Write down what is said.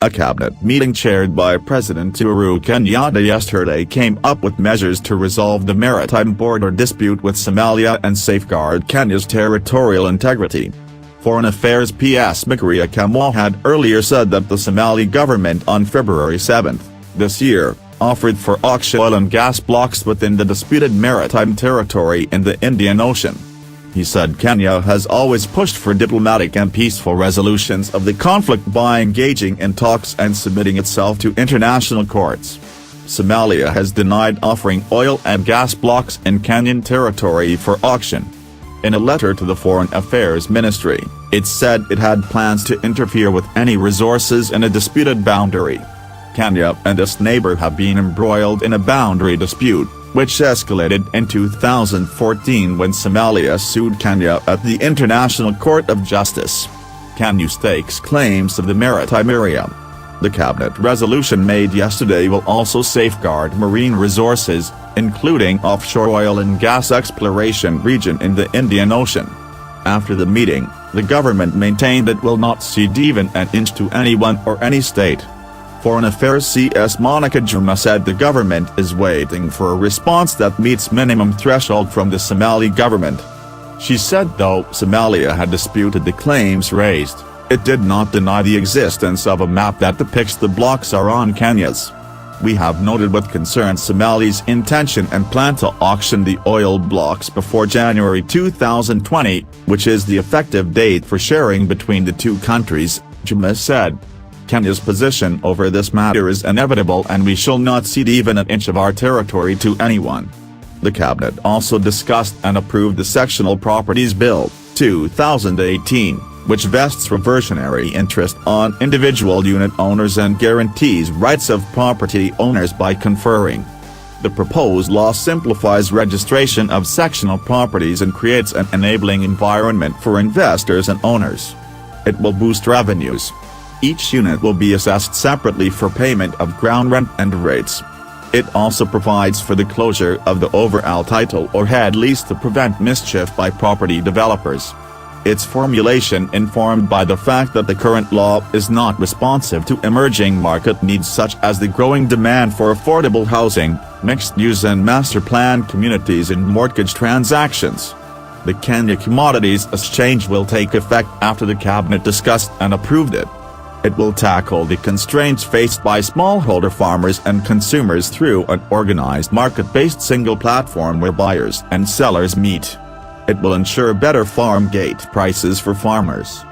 A cabinet meeting chaired by President Uhuru Kenyatta yesterday came up with measures to resolve the maritime border dispute with Somalia and safeguard Kenya's territorial integrity. Foreign Affairs PS Macharia Kamau had earlier said that the Somali government on February 7 this year offered for auction oil and gas blocks within the disputed maritime territory in the Indian Ocean. He said Kenya has always pushed for diplomatic and peaceful resolutions of the conflict by engaging in talks and submitting itself to international courts. Somalia has denied offering oil and gas blocks in Kenyan territory for auction. In a letter to the Foreign Affairs Ministry, it said it had plans to interfere with any resources in a disputed boundary. Kenya and its neighbor have been embroiled in a boundary dispute, which escalated in 2014 when Somalia sued Kenya at the International Court of Justice. Kenya stakes claims of the maritime area. The cabinet resolution made yesterday will also safeguard marine resources, including offshore oil and gas exploration region in the Indian Ocean. After the meeting, the government maintained it will not cede even an inch to anyone or any state. Foreign Affairs CS Monica Juma said the government is waiting for a response that meets minimum threshold from the Somali government. She said though Somalia had disputed the claims raised, it did not deny the existence of a map that depicts the blocks are on Kenya's. We have noted with concern Somali's intention and plan to auction the oil blocks before January 2020, which is the effective date for sharing between the two countries, Juma said. Kenya's position over this matter is inevitable and we shall not cede even an inch of our territory to anyone. The cabinet also discussed and approved the Sectional Properties Bill, 2018, which vests reversionary interest on individual unit owners and guarantees rights of property owners by conferring. The proposed law simplifies registration of sectional properties and creates an enabling environment for investors and owners. It will boost revenues. Each unit will be assessed separately for payment of ground rent and rates. It also provides for the closure of the overall title or head lease to prevent mischief by property developers. Its formulation informed by the fact that the current law is not responsive to emerging market needs such as the growing demand for affordable housing, mixed-use and master-plan communities in mortgage transactions. The Kenya Commodities Exchange will take effect after the cabinet discussed and approved it. It will tackle the constraints faced by smallholder farmers and consumers through an organized market-based single platform where buyers and sellers meet. It will ensure better farm gate prices for farmers.